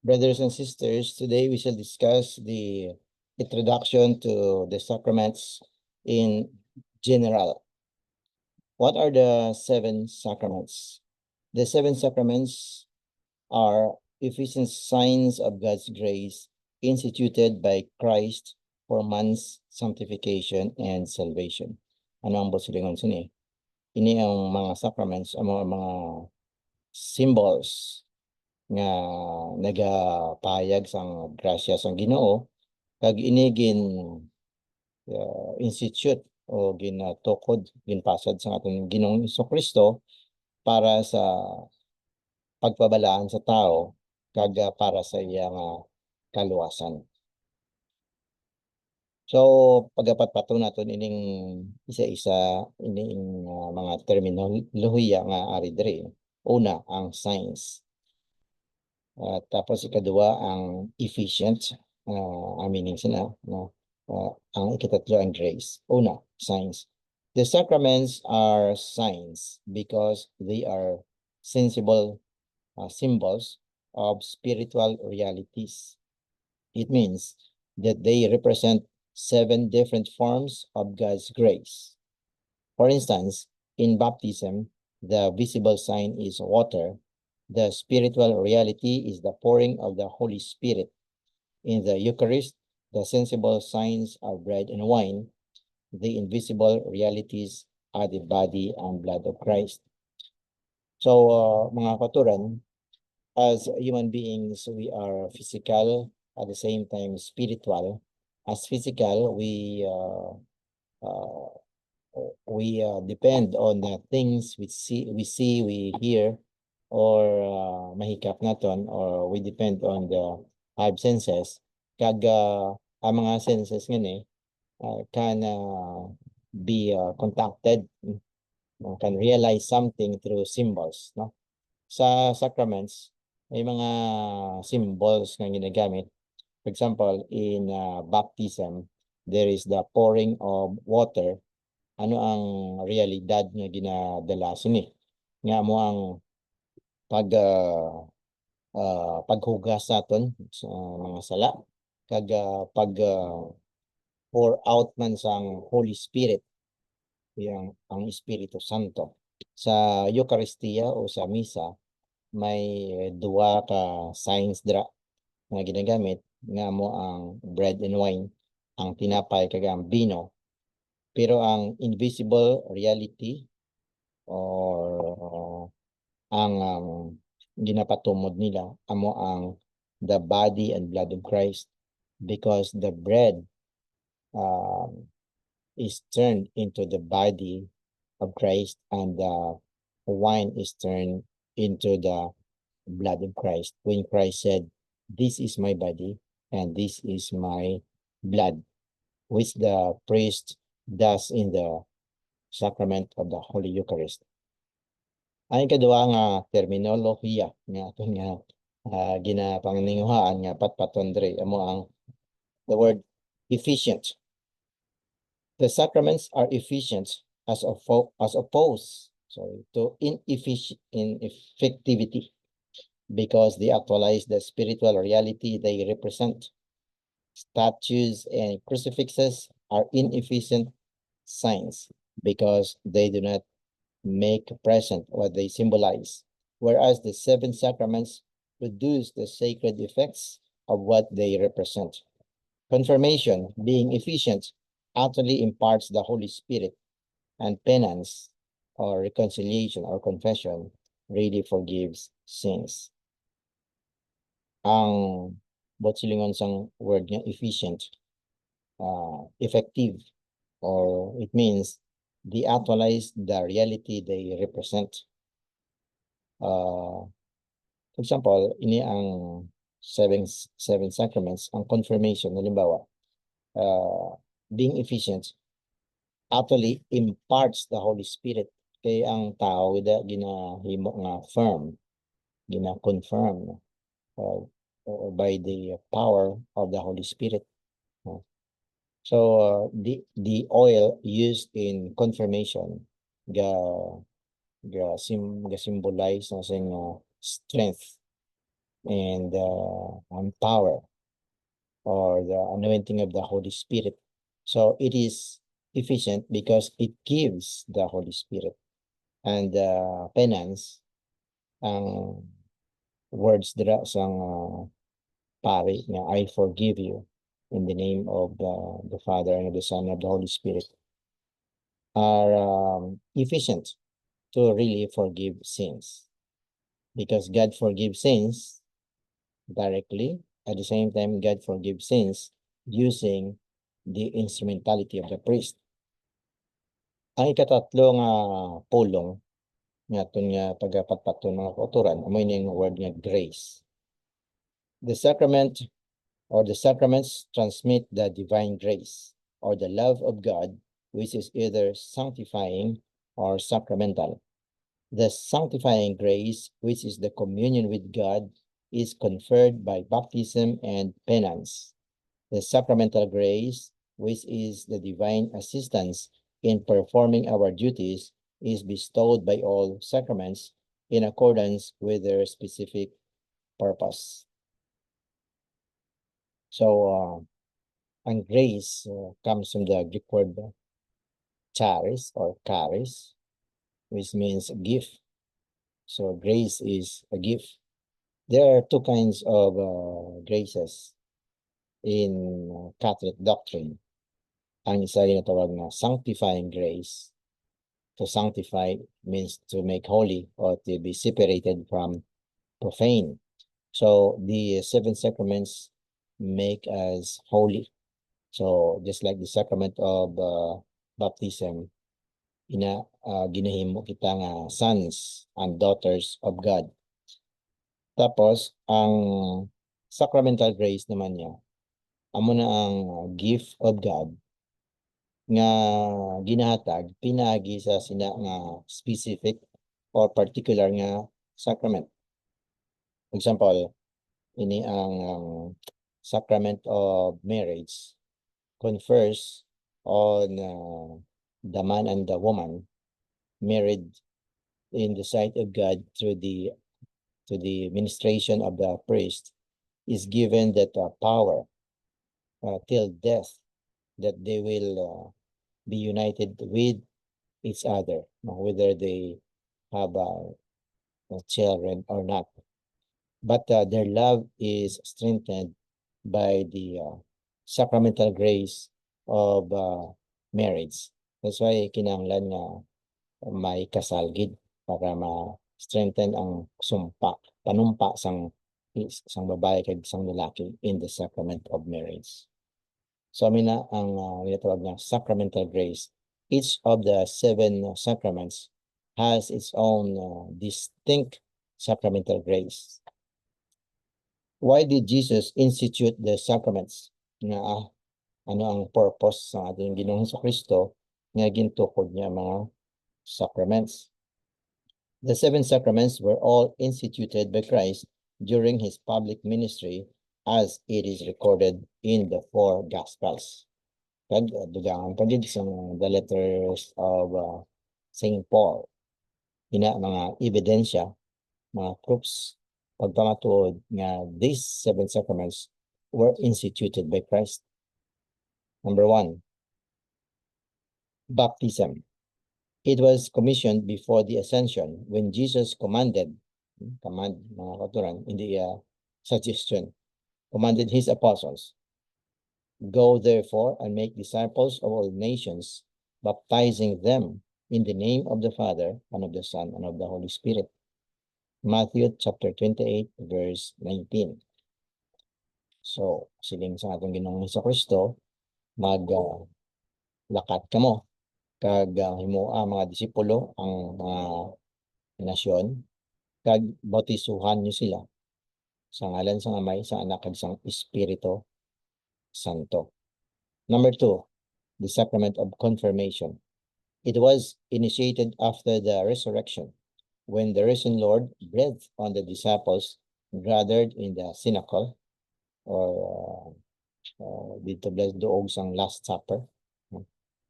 Brothers and sisters, today we shall discuss the introduction to the sacraments in general. What are the 7 sacraments? The 7 sacraments are efficient signs of God's grace instituted by Christ for man's sanctification and salvation. Ano ang bosilingon sini? Ini ang mga sacraments, ang mga symbols nga nagapayag sang grasya sang Ginoo kag inigin institute o ginatukod ginpasad sa aton Ginoong Kristo para sa pagpabalaan sa tao kag para sa iyang kaluwasan. So pagapat-pato naton ining isa-isa ining mga terminolohiya nga ari diri. Una ang science. Tapos ikadua ang efficient, ang meaning sila, no? Ang ikatatlo ang grace. Una, signs. The sacraments are signs because they are sensible symbols of spiritual realities. It means that they represent 7 different forms of God's grace. For instance, in baptism, the visible sign is water. The spiritual reality is the pouring of the Holy Spirit. In the Eucharist, the sensible signs are bread and wine. The invisible realities are the body and blood of Christ. So, mga katuran, as human beings, we are physical, at the same time spiritual. As physical, we depend on the things we see, we hear, or mahikap naton, or we depend on the 5 senses. Kag ang mga senses ngani can be contacted, can realize something through symbols, no? Sa sacraments, may mga symbols nga ginagamit. For example, in baptism, there is the pouring of water. Ano ang realidad nga ginadala sini? Nga mo ang paghugas naton sa mga sala kag pag pour out man sang Holy Spirit, ang Espiritu Santo. Sa Eucharistia o sa misa, may 2 ka signs dra nga ginagamit, nga mo ang bread and wine, ang tinapay kag ang bino. Pero ang invisible reality or ang ginapatumod nila amo ang the body and blood of Christ, because the bread is turned into the body of Christ and the wine is turned into the blood of Christ. When Christ said, "This is my body and this is my blood," which the priest does in the sacrament of the Holy Eucharist. Ang ikaduha nga terminolohiya nga aton nga ginapanginguhaan nga patpaton diri amo ang the word efficient. The sacraments are efficient as opposed to ineffectivity, because they actualize the spiritual reality they represent. Statues and crucifixes are inefficient signs because they do not make present what they symbolize, whereas the 7 sacraments produce the sacred effects of what they represent. Confirmation, being efficient, actually imparts the Holy Spirit, and penance or reconciliation or confession really forgives sins. Ang botsilingon sang word nga efficient, effective, or it means they actualize the reality they represent. For example, ini ang seven sacraments. Ang confirmation, halimbawa, being efficient actually imparts the Holy Spirit kay ang tao ginahimo nga firm, gina-confirm by the power of the Holy Spirit. So the oil used in confirmation ga symbolize na sing strength and power, or the anointing of the Holy Spirit. So it is efficient because it gives the Holy Spirit. And penance, ang words dira sang pari nga, I forgive you in the name of the Father and of the Son and of the Holy Spirit, are efficient to really forgive sins, because God forgives sins directly. At the same time, God forgives sins using the instrumentality of the priest. Ang ikatatlo nga pulong nga itong nga pagpatpaton mga kauturan, amoy na yung word nga grace. The sacrament or the sacraments transmit the divine grace or the love of God, which is either sanctifying or sacramental. The sanctifying grace, which is the communion with God, is conferred by baptism and penance. The sacramental grace, which is the divine assistance in performing our duties, is bestowed by all sacraments in accordance with their specific purpose. So, ang grace comes from the Greek word charis or charis, which means gift. So grace is a gift. There are two kinds of graces in Catholic doctrine. Ang isa yung tawag na sanctifying grace. To sanctify means to make holy or to be separated from profane. So the seven sacraments make us holy. So just like the sacrament of baptism, ginahimo kita nga sons and daughters of God. Tapos, ang sacramental grace naman niya, amo na ang gift of God nga ginahatag pinagi sa sina nga specific or particular nga sacrament. Example, ini ang sacrament of marriage confers on the man and the woman married in the sight of God through the ministration of the priest, is given that power till death, that they will be united with each other, whether they have children or not. But their love is strengthened by the sacramental grace of marriage. That's why kinahanglan nga may kasalgid para ma-strengthen ang sumpa, panumpa sang babae kag sang lalaki in the sacrament of marriage. So amin na ang tinatawag na sacramental grace. Each of the seven sacraments has its own distinct sacramental grace. Why did Jesus institute the sacraments? Nga ano ang purpose sa ating Ginoong Kristo nga gintukod niya mga sacraments? The seven sacraments were all instituted by Christ during his public ministry, as it is recorded in the four Gospels. Dugangan pa din sa the letters of St. Paul. Ina mga ebidensya, mga proofs, pagpamatuod nga these seven sacraments were instituted by Christ. Number one, baptism. It was commissioned before the ascension when Jesus commanded mga kauturan, hindi suggestion, commanded his apostles, go therefore and make disciples of all nations, baptizing them in the name of the Father and of the Son and of the Holy Spirit. Matthew chapter 28 verse 19. So, siling sa atong Ginoong Kristo, lakat kamo kag himuha mga disipulo ang mga nasyon, kag bautisuhan niyo sila sa ngalan sa Amay, sa Anak kag sa Espiritu Santo. Number two, the sacrament of confirmation. It was initiated after the resurrection, when the risen Lord breathed on the disciples gathered in the cenacle, or dito bless doog sang Last Supper,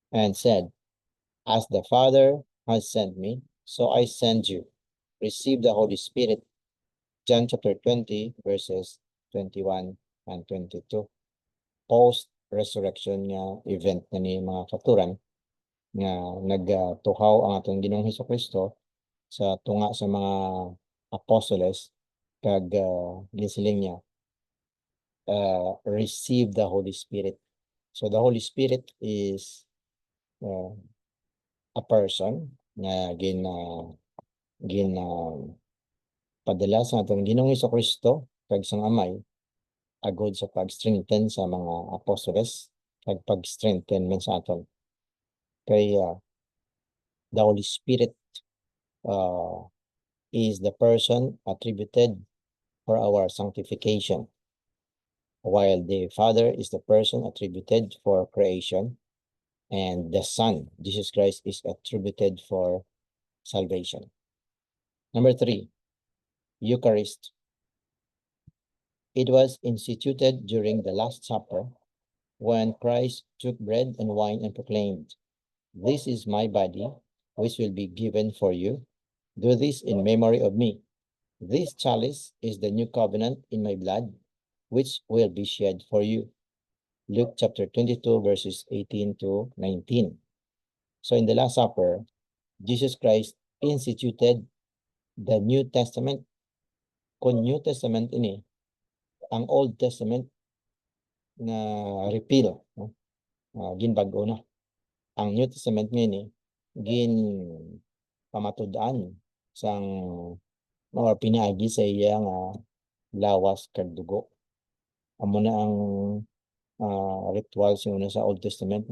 and said, as the Father has sent me, so I send you. Receive the Holy Spirit. John chapter 20, verses 21 and 22. Post-resurrection nga event na ni mga katuran nga nagtuhaw ang atong Ginoong Hesukristo sa tunga sa mga apostoles kag ginsiling niya receive the Holy Spirit. So the Holy Spirit is a person nga padala sa atong Ginoong Hesukristo kag sang Amay agod sa pag-strengthen sa mga apostoles kag pag-strengthen man sa aton kay the Holy Spirit is the person attributed for our sanctification, while the Father is the person attributed for creation, and the Son, Jesus Christ, is attributed for salvation. Number 3, Eucharist. It was instituted during the Last Supper when Christ took bread and wine and proclaimed, "This is my body, which will be given for you. Do this in memory of me. This chalice is the new covenant in my blood, which will be shed for you." Luke chapter 22, verses 18 to 19. So in the Last Supper, Jesus Christ instituted the New Testament. Kung New Testament ini, ang Old Testament na repeal, ginbago na. Ang New Testament ngayon gin pamatud-an sang mga pinaagi sa iya nga lawas kag dugo. Amo na ang ritual sa Old Testament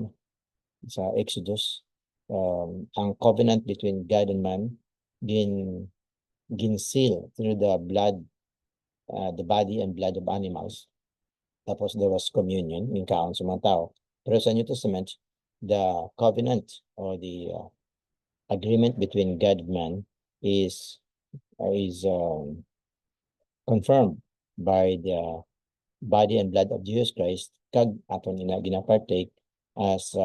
sa Exodus. Ang covenant between God and man gin-seal through the blood, the body and blood of animals. Tapos there was communion in kaon sa mga tao. Pero sa New Testament, the covenant or the agreement between God and man is confirmed by the body and blood of Jesus Christ kag aton ginapartake as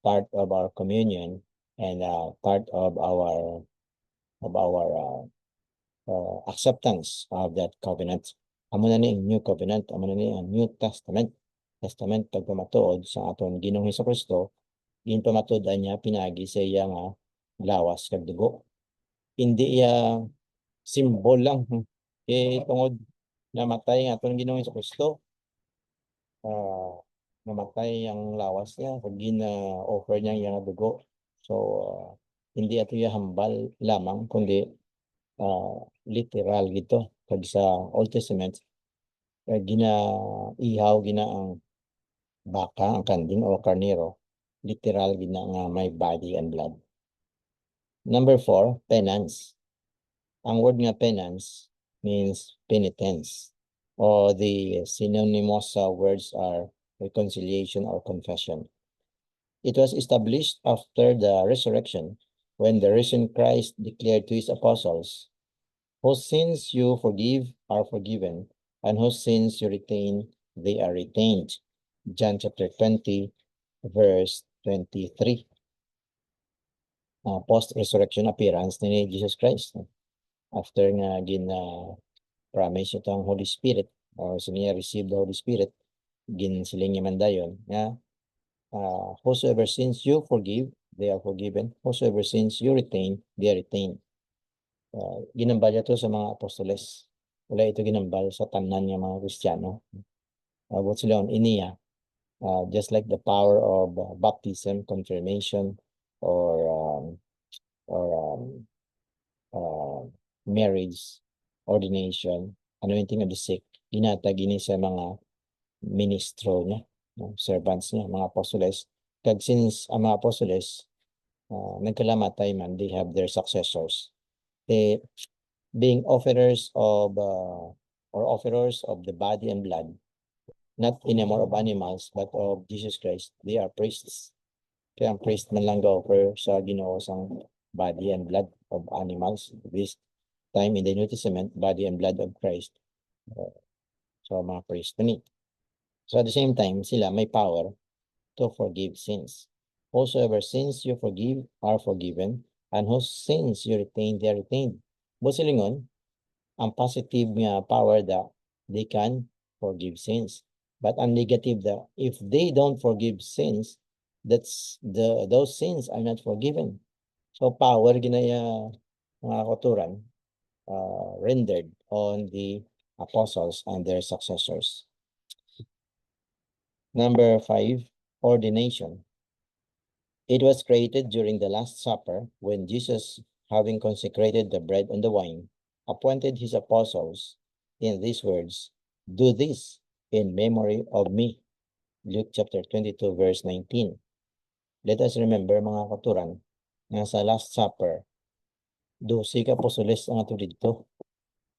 part of our communion and part of our acceptance of that covenant. Amo na ni New Covenant, amo na ni ang New Testament. Testament pagpamatuod sa aton Ginoong Hesukristo, ginpamatuod niya pinagi sa iya nga lawas kag dugo. Hindi iya simbol lang tungod namatay nga aton Ginoong Hesukristo. Namatay ang lawas niya pag gina-offer niya yung dugo. So hindi ato iya hambal lamang kundi literal gito kag sa Old Testament ginaihaw gina ang baka, ang kanding o karnero, literal gina nga may body and blood. Number 4, penance. Ang word nga penance means penitence, or the synonymous words are reconciliation or confession. It was established after the resurrection when the risen Christ declared to his apostles, "Whose sins you forgive are forgiven, and whose sins you retain, they are retained." John chapter 20, verse 23. Post-resurrection appearance ni Jesus Christ. After nga promise ito ang Holy Spirit, or niya receive the Holy Spirit, ginsiling man dayon, whosoever sins you forgive, they are forgiven. Whosoever sins you retain, they are retained. Ginambal ito sa mga apostoles. Wala ito ginambal sa tanan ng mga Kristiyano. What sila iniya, just like the power of baptism, confirmation, or marriage, ordination, anointing of the sick, ginatag ini sa mga ministro niya, servants niya, mga apostoles. Kag since ang mga apostoles nagkalamatay man, they have their successors. They being offerers of the body and blood, not anymore of animals, but of Jesus Christ. They are priests. Kaya ang priest man lang offer sa Ginoo sang body and blood of animals. This time in the New Testament, body and blood of Christ. So mga priest man. So at the same time, sila may power to forgive sins. Whosoever sins you forgive are forgiven, and whose sins you retain, they are retained. Busilingon, ang positive nga power that they can forgive sins. But ang negative that if they don't forgive sins, those sins are not forgiven. So power ginaya mga kauturan rendered on the apostles and their successors. Number 5, ordination. It was created during the Last Supper when Jesus, having consecrated the bread and the wine, appointed his apostles in these words, "Do this in memory of me." Luke chapter 22, verse 19. Let us remember, mga kauturan, nga sa Last Supper, 12 ka apostoles ang ato dito.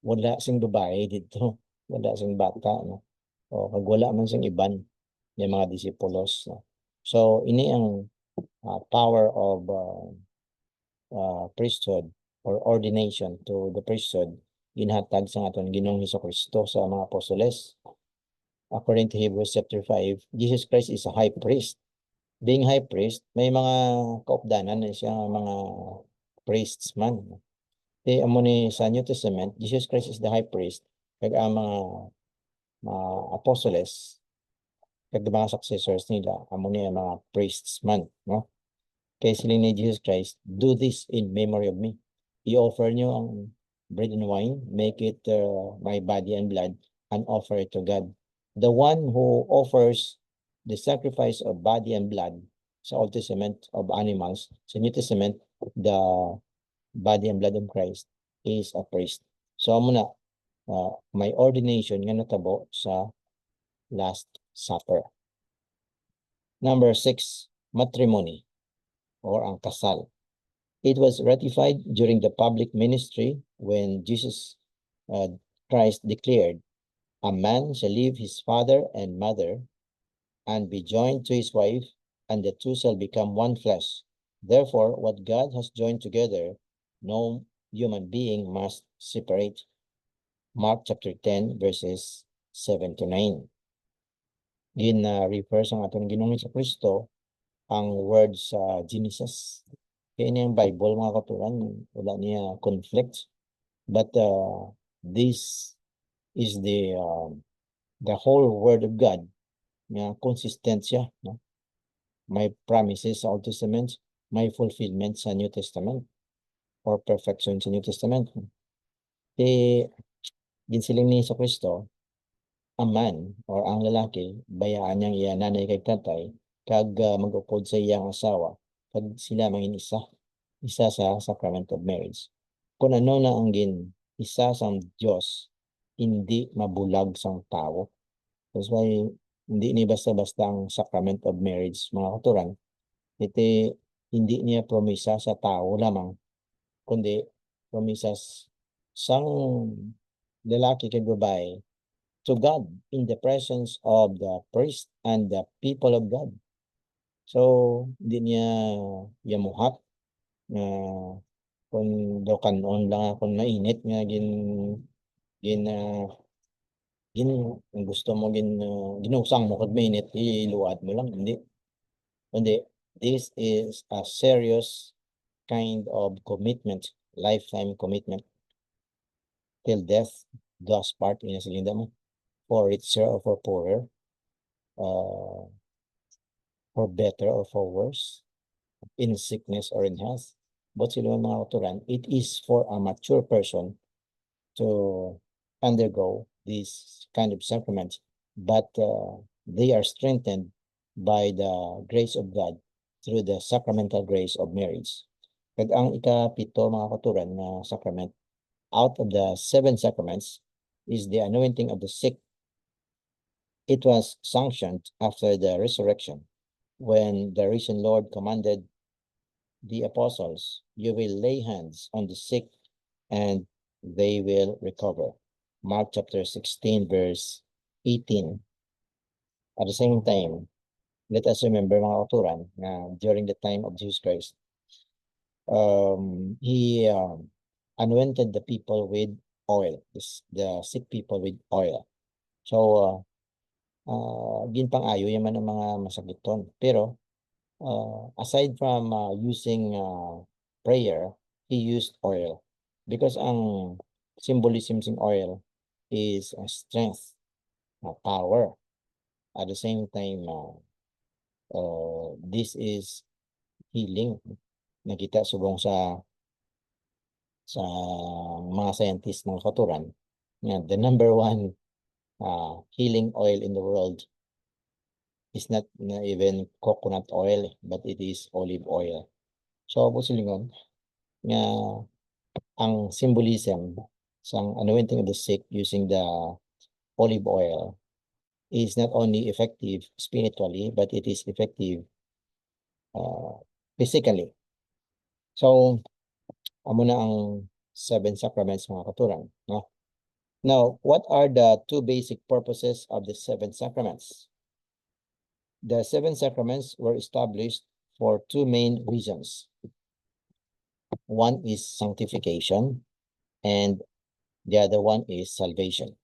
Wala sing babae dito. Wala sing bata. No? O kag wala man sing iban yung mga disipulos. No? So, ini ang power of priesthood or ordination to the priesthood ginhatag sa aton Ginoong Hesukristo sa mga apostoles. According to Hebrews chapter 5, Jesus Christ is a high priest. Being high priest, may mga kaupdanan na siya mga priests man. Amo ni sa New Testament, Jesus Christ is the high priest. Kag ang mga apostoles, kag mga successors nila, amo ni mga priests man, no? Kay siling ni Jesus Christ, "Do this in memory of me." I-offer nyo ang bread and wine, make it my body and blood, and offer it to God. The one who offers the sacrifice of body and blood sa Old Testament of animals, sa New Testament, the body and blood of Christ is a priest. So amo na, may ordination nga natabo sa Last Supper. Number 6, matrimony or ang kasal. It was ratified during the public ministry when Jesus Christ declared, "A man shall leave his father and mother and be joined to his wife, and the two shall become one flesh. Therefore, what God has joined together, no human being must separate." Mark chapter 10, verses 7 to 9. Gina-refer sa atong Ginoong Kristo ang word sa Genesis. Kaya niya ang Bible, mga kauturan, wala niya conflict. But this is the whole word of God nga consistent siya. No? May promises sa Old Testament, may fulfillment sa New Testament or perfection sa New Testament. Ginsiling ni sa Kristo, ang man or ang lalaki, bayaan niyang iya nanay kay tatay, kag mag-upod sa iyang asawa, kag sila mangin isa sa sacrament of marriage. Kung ano na ang isa sa Diyos, hindi mabulag sang tao. That's why hindi ni basta-basta ang sacrament of marriage, mga kauturan. Iti hindi niya promisa sa tao lamang, kundi promisa sang lalaki kay babae to God in the presence of the priest and the people of God. So, hindi niya yamuhat na kung daw kanon lang akong mainit nga gin gusto mo ginusang mo kag mainit iluwad mo lang, hindi. Kundi this is a serious kind of commitment, lifetime commitment, till death do us part, inasilinda mo, for richer or for poorer, for better or for worse, in sickness or in health. But sila mga kauturan, it is for a mature person to undergo this kind of sacrament, but they are strengthened by the grace of God through the sacramental grace of marriage. Kag ang ikapito, mga kauturan, na sacrament out of the 7 sacraments is the anointing of the sick. It was sanctioned after the resurrection when the risen Lord commanded the apostles, "You will lay hands on the sick and they will recover." Mark chapter 16, verse 18. At the same time, let us remember, mga kauturan, na during the time of Jesus Christ, he anointed the people with oil, the sick people with oil. So, ginpang-ayo yaman ang mga masakiton. Pero, aside from using prayer, he used oil. Because ang symbolism in oil is strength, power. At the same time, this is healing. Nakita subong sa mga scientists ng katuran, the number one healing oil in the world is not even coconut oil, but it is olive oil. So, pusilingon, nga ang symbolism sa anointing of the sick using the olive oil is not only effective spiritually, but it is effective physically. So, amo na ang 7 sacraments mga katuran, no? Now, what are the 2 basic purposes of the 7 sacraments? The 7 sacraments were established for 2 main reasons. One is sanctification, and the other one is salvation.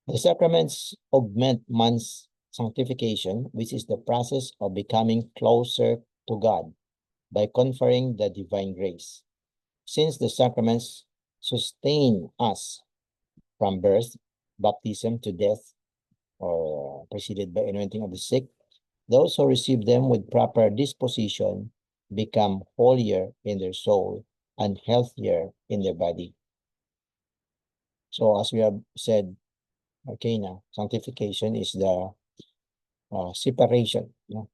The sacraments augment man's sanctification, which is the process of becoming closer to God by conferring the divine grace. Since the sacraments sustain us from birth, baptism to death, or preceded by anointing of the sick, those who receive them with proper disposition become holier in their soul and healthier in their body. So as we have said, okay na, sanctification is the separation. No?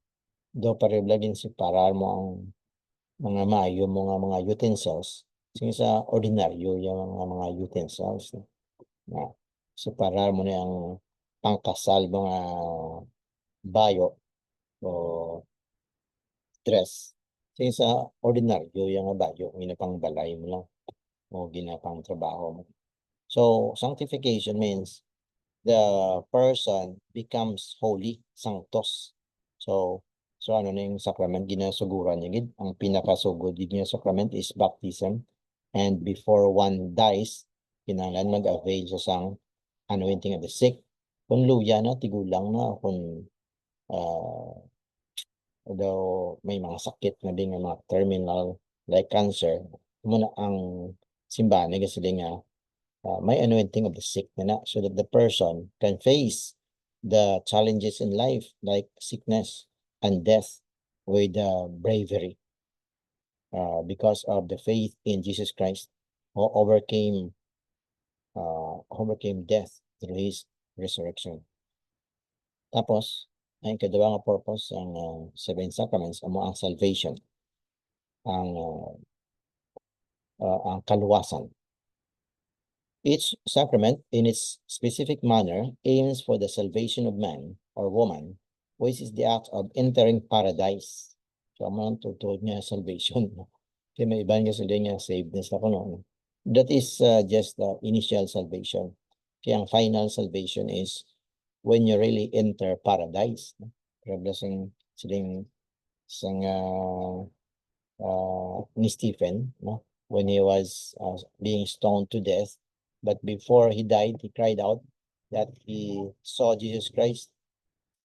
Do pareho din separar mo ang mga maayo mga utensils sa ordinaryo yung mga utensils. Na separar mo na ang pangkasal mga bayo o dress. Sa ordinaryo yung bayo, ginapang balay mo lang o ginapang trabaho mo. So, sanctification means the person becomes holy, sanctos. So ano na yung sacrament, ginasuguran niya gid. Ang pinakasugod niya sacrament is baptism. And before one dies, kinahanglan mag-avail sa sang anointing of the sick. Kung luya na, tigulang na, kung daw may mga sakit na din, mga terminal like cancer, muna ang simbahan kasi nga may anointing of the sick na so that the person can face the challenges in life like sickness and death with bravery because of the faith in Jesus Christ who overcame death through his resurrection. Tapos, ang kadua nga purpose ang 7 sacraments amo ang salvation, ang kaluwasan. Each sacrament, in its specific manner, aims for the salvation of man or woman, which is the act of entering paradise. So, ang tutulad niya salvation. Kaya may iba nga sila nga savedness na kuno. That is just the initial salvation. Kaya ang final salvation is when you really enter paradise. Rablasang siling ni Stephen, no? When he was being stoned to death. But before he died, he cried out that he saw Jesus Christ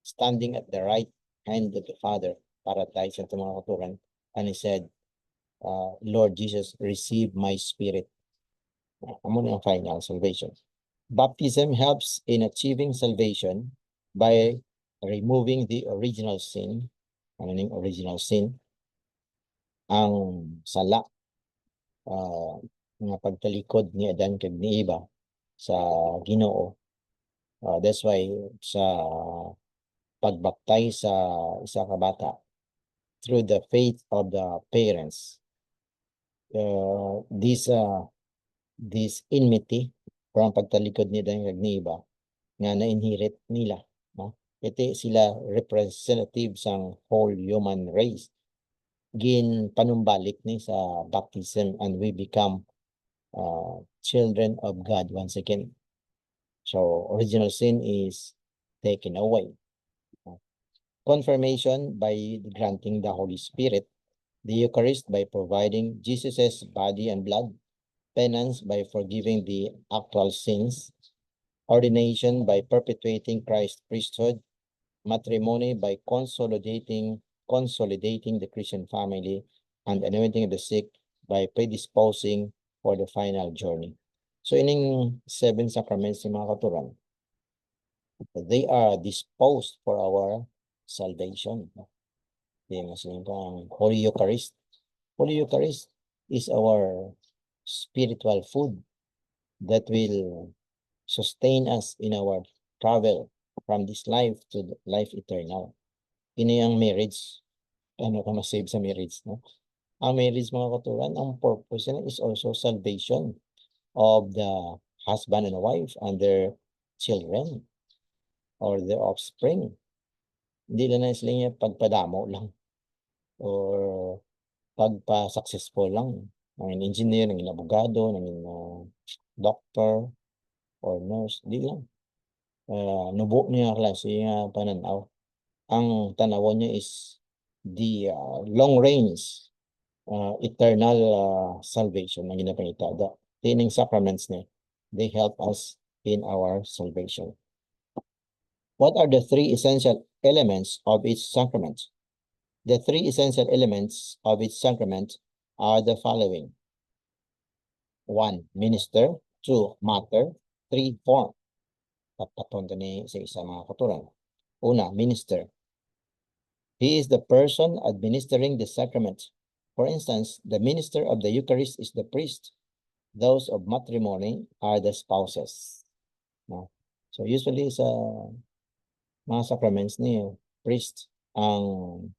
standing at the right hand of the Father, paradise at mga katuran, and he said, Lord Jesus, receive my spirit. Amo na ang final salvation. Baptism helps in achieving salvation by removing the original sin. Ano yung original sin? Ang sala, mga pagtalikod ni Adan kag ni Eva sa Ginoo. That's why sa pagbaptay sa isa ka bata through the faith of the parents, this enmity from pagtalikod ni Adan kag ni Eva nga na-inherit nila, no? Iti sila representative sang whole human race. Gin panumbalik ni sa baptism and we become children of God once again. So original sin is taken away. Confirmation by granting the Holy Spirit, the Eucharist by providing Jesus's body and blood, penance by forgiving the actual sins, ordination by perpetuating Christ's priesthood, matrimony by consolidating the Christian family, and anointing of the sick by predisposing for the final journey. So ining 7 sacraments ni mga katuran, they are disposed for our salvation. Di masaling ang Holy Eucharist. Holy Eucharist is our spiritual food that will sustain us in our travel from this life to the life eternal. Ini ang marriage. Ano ka masave sa marriage, no? Ang marriage, mga katuran, ang purpose niya is also salvation of the husband and wife and their children or their offspring. Hindi lang na sila niya pagpadamo lang or pagpa-successful lang. Nanging engineer, nanging abogado, nanging doctor or nurse. Hindi lang. Nubo niya klase pananaw. Ang tanawan niya is the long range eternal salvation na ginapangitada. Tining sacraments niya, they help us in our salvation. What are the 3 essential elements of each sacrament? The 3 essential elements of each sacrament are the following. 1, minister. 2, matter. 3, form. Papatonto ni sa isa mga katuran. Una, minister. He is the person administering the sacrament. For instance, the minister of the Eucharist is the priest. Those of matrimony are the spouses. No? So usually sa mga sacraments ni priest ang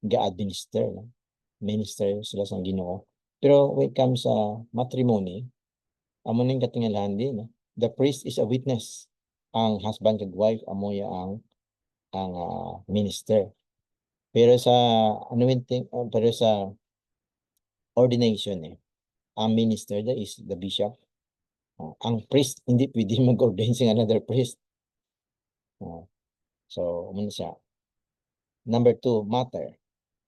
ga-administer. No? Minister sila sa Ginoo. Pero when it comes sa matrimony, amo ning katingalahan din. No? The priest is a witness. Ang husband and wife amo ya ang minister. Pero sa pero sa ordination ang minister is the bishop. Ang priest hindi pwede mag-ordain sa another priest. So muna siya. Number 2, matter.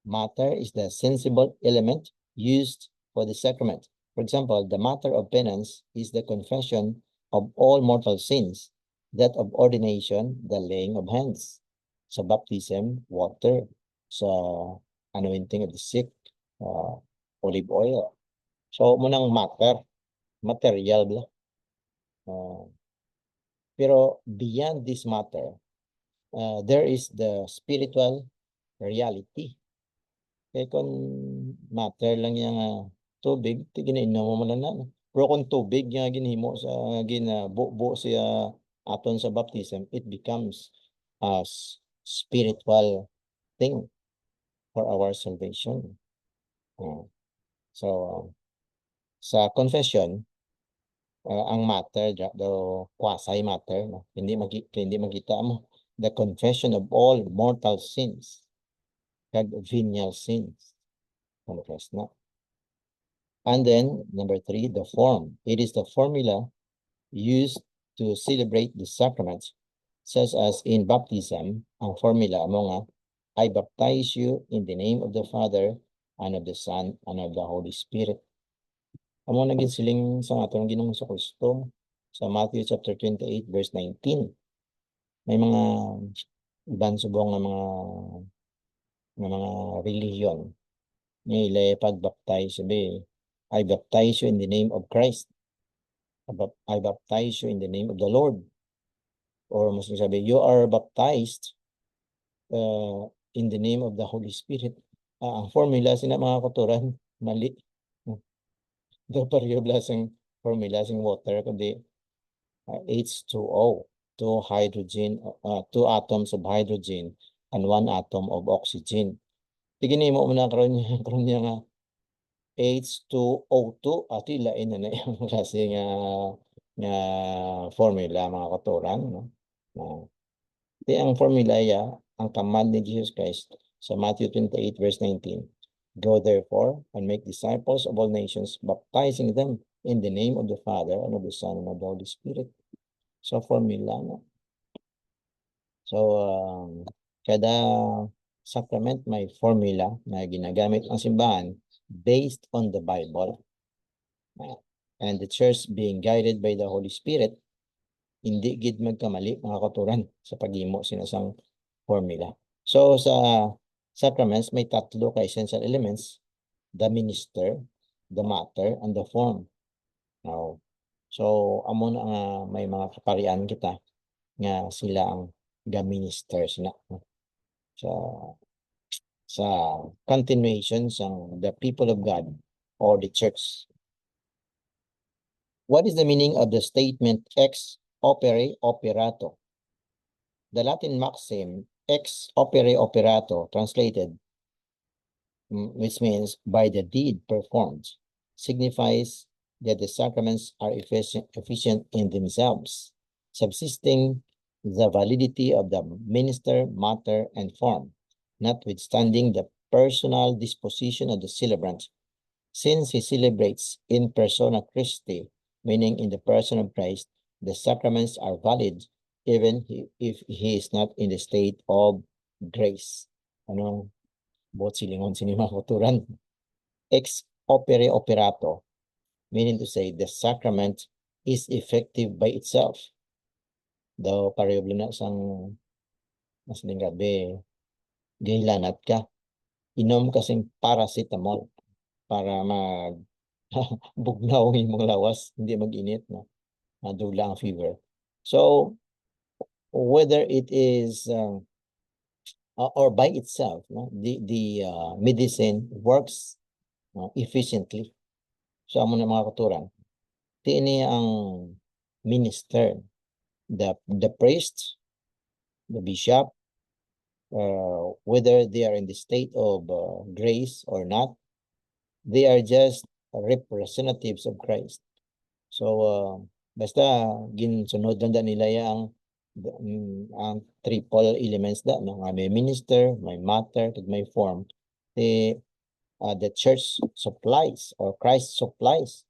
Matter is the sensible element used for the sacrament. For example, the matter of penance is the confession of all mortal sins. That of ordination, the laying of hands. Sa baptism, water. Sa anointing of the sick, olive oil. So, munang matter. Material bla. Pero beyond this matter, there is the spiritual reality. Kaya kung matter lang yung tubig, ginainom mo lang na. Pero kung tubig yung ginhimo sa ginabuo siya aton sa baptism, it becomes a spiritual thing for our salvation. So, sa confession, ang matter, the quasi matter, no? hindi makita mo, the confession of all mortal sins, kag venial sins. Confess na. And then, number 3, the form. It is the formula used to celebrate the sacraments, such as in baptism, ang formula mo nga, I baptize you in the name of the Father, and of the Son, and of the Holy Spirit. Amo naging siling sa atong Ginoong Kristo sa Matthew chapter 28, verse 19. May mga ibang subong ng mga religion. Nila pag-baptize, sabi, I baptize you in the name of Christ. I baptize you in the name of the Lord. Or mas sabi, you are baptized in the name of the Holy Spirit. Ang formula sina mga katuran, mali. The parehoblasang formula sing water, kundi H2O, 2 atoms of hydrogen and 1 atom of oxygen. Tiginin mo muna karon niya nga H2O2 at ilain na yung klase nga formula mga katuran, no? Ang formula ang command ni Jesus Christ sa Matthew 28 verse 19. Go therefore and make disciples of all nations, baptizing them in the name of the Father and of the Son and of the Holy Spirit. So formula no. So kada sacrament may formula na ginagamit ang simbahan based on the Bible. And the church being guided by the Holy Spirit, hindi gid magkamali mga katuran sa paghimo sinasang formula. So sa sacraments may 3 ka essential elements: the minister, the matter, and the form. Oh. So amo na nga may mga kaparian kita nga sila ang ga-ministers na sa sa continuation sang the people of God or the church. What is the meaning of the statement ex opere operato? The Latin maxim ex opere operato translated, which means by the deed performed, signifies that the sacraments are efficient in themselves, subsisting the validity of the minister, matter, and form, notwithstanding the personal disposition of the celebrant. Since he celebrates in persona Christi, meaning in the person of Christ, the sacraments are valid even if he is not in the state of grace. Ano? Bot silingon sinima kuturan. Ex opere operato, meaning to say the sacrament is effective by itself. Daw pareho na sang mas gabi gaylanat ka. Inom kasing paracetamol para mag bugnaw imong lawas, hindi mag-init na. Madula ang fever. So whether it is or by itself, no, the medicine works efficiently. So amo na mga katuran, tiini ang minister, the priest, the bishop, whether they are in the state of grace or not, they are just representatives of Christ. So basta ginsunod lang nila ang triple elements da no, nga may minister, may matter, kag may form. The church supplies or Christ supplies.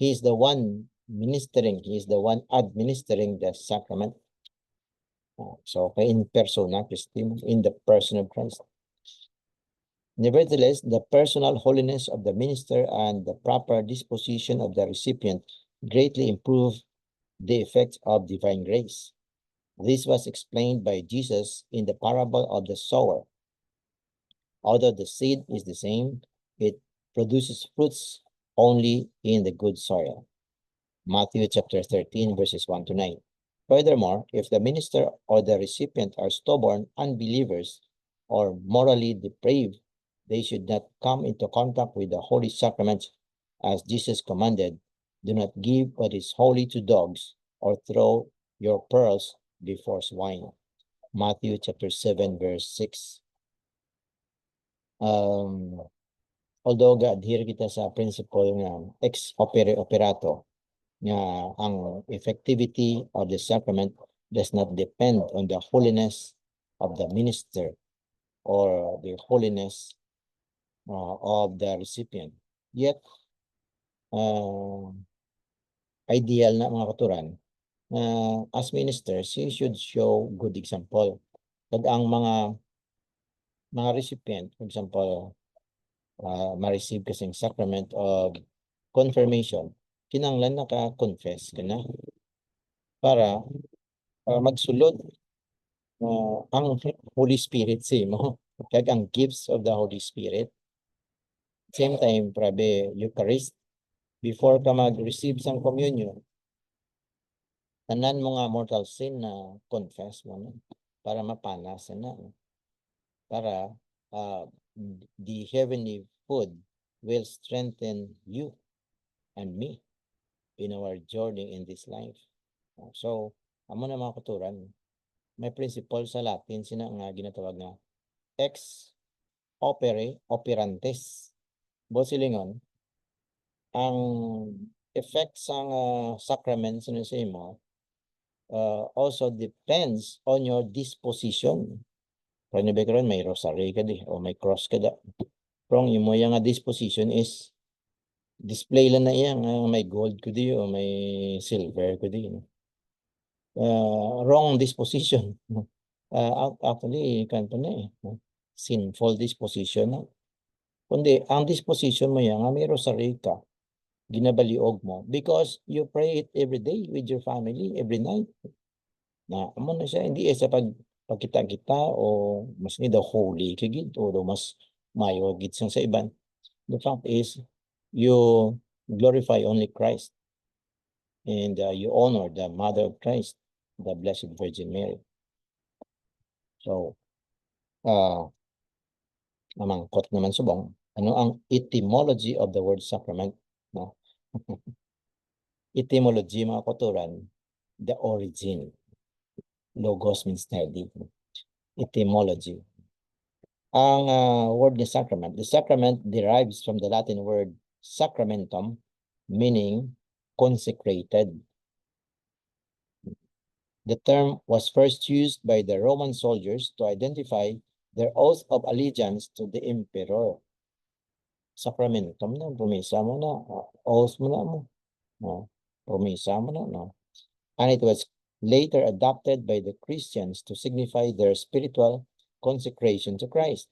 He is the one ministering, he is the one administering the sacrament. So in persona Christi, in the person of Christ. Nevertheless, the personal holiness of the minister and the proper disposition of the recipient greatly improve the effect of divine grace. This was explained by Jesus in the parable of the sower. Although the seed is the same, it produces fruits only in the good soil. Matthew chapter 13, verses 1 to 9. Furthermore, if the minister or the recipient are stubborn unbelievers or morally depraved, they should not come into contact with the holy sacrament as Jesus commanded. Do not give what is holy to dogs or throw your pearls before swine. Matthew chapter 7, verse 6. Although ga-adhere kita sa principle ng ex opere operato, nga ang effectivity of the sacrament does not depend on the holiness of the minister or the holiness of the recipient. Yet, ideal na mga katuran, as ministers, you should show good example. Pag ang mga recipient, for example, ma-receive kasing sacrament of confirmation, kinanglan naka-confess ka na para magsulod ang Holy Spirit sa imo kag ang gifts of the Holy Spirit. Same time, prabe Eucharist, before ka mag-receive sang communion, tanan mo nga mortal sin na confess mo na para mapanas na, para the heavenly food will strengthen you and me in our journey in this life. So, amo na mga katuran, may principle sa Latin sina nga ginatawag na ex opere operantes. Bosilingon, ang effect sang sacraments sa imo also depends on your disposition. Kaya ba karon may rosary ka di o may cross ka da. Pero imo yung disposition is display lang na iya may gold ko di o may silver ko di. Wrong disposition. Actually, kanto na sinful disposition. Kundi, ang disposition mo yan, may rosary ka, ginabaliog mo, because you pray it every day with your family, every night. Na, amo na siya, hindi sa pagkita-kita o mas ni the holy kagid o mas mayo gid sa iban. The fact is, you glorify only Christ. and you honor the Mother of Christ, the Blessed Virgin Mary. So, namangkot naman subong, ano ang etymology of the word sacrament? No? Etymology, mga koturan, the origin. Logos means study. Etymology. Ang word ni sacrament, the sacrament derives from the Latin word sacramentum, meaning consecrated. The term was first used by the Roman soldiers to identify their oath of allegiance to the emperor. Sacramentum na, promesa mo na, oath mo na mo. No? Promesa mo na, no? And it was later adopted by the Christians to signify their spiritual consecration to Christ.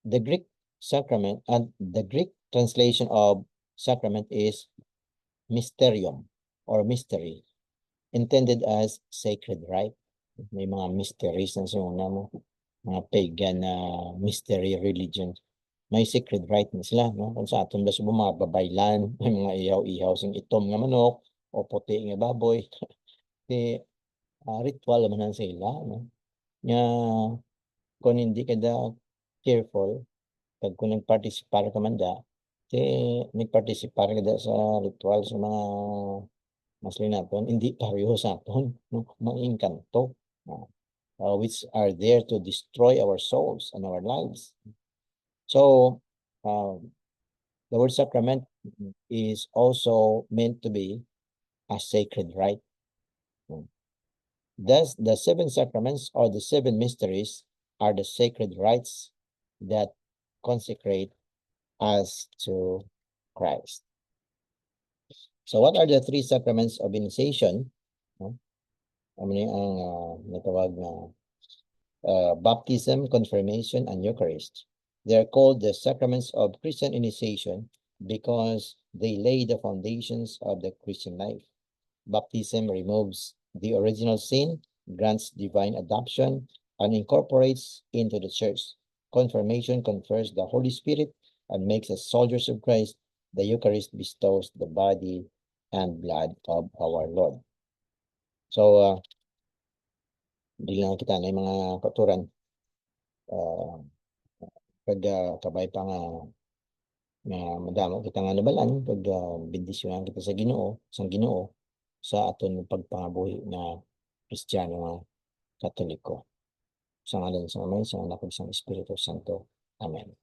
The Greek sacrament and the Greek translation of sacrament is mysterium or mystery, intended as sacred rite. May mga mysteries na sinuna mo, mga pagan na mystery religion. May sacred rite na sila, no? Kung sa aton ba sa mga babaylan, may mga ihaw-ihaw sing itom nga manok o puti nga baboy. Di ritual naman sila, no? Nga kung hindi ka da careful, pag kung nagparticipar ka man da, nagparticipar ka da sa ritual sa mga masli naton, hindi pareho sa aton, no? Mga engkanto, which are there to destroy our souls and our lives. So, the word sacrament is also meant to be a sacred rite. Thus, the seven sacraments or the seven mysteries are the sacred rites that consecrate us to Christ. So, what are the three sacraments of initiation? Ano ang natawag na baptism, confirmation, and Eucharist. They are called the sacraments of Christian initiation because they lay the foundations of the Christian life. Baptism removes the original sin, grants divine adoption, and incorporates into the church. Confirmation confers the Holy Spirit and makes us soldiers of Christ. The Eucharist bestows the body and blood of our Lord. So, hindi lang kita na yung mga katuran. Pag kabay pa nga madamo kita nga nabalan, pag bendisyonan kita sa Ginoo, sa aton pagpangabuhi na Kristiyano nga Katoliko. Sa ngalan sa Ama, sa Anak, sa Espiritu Santo. Amen.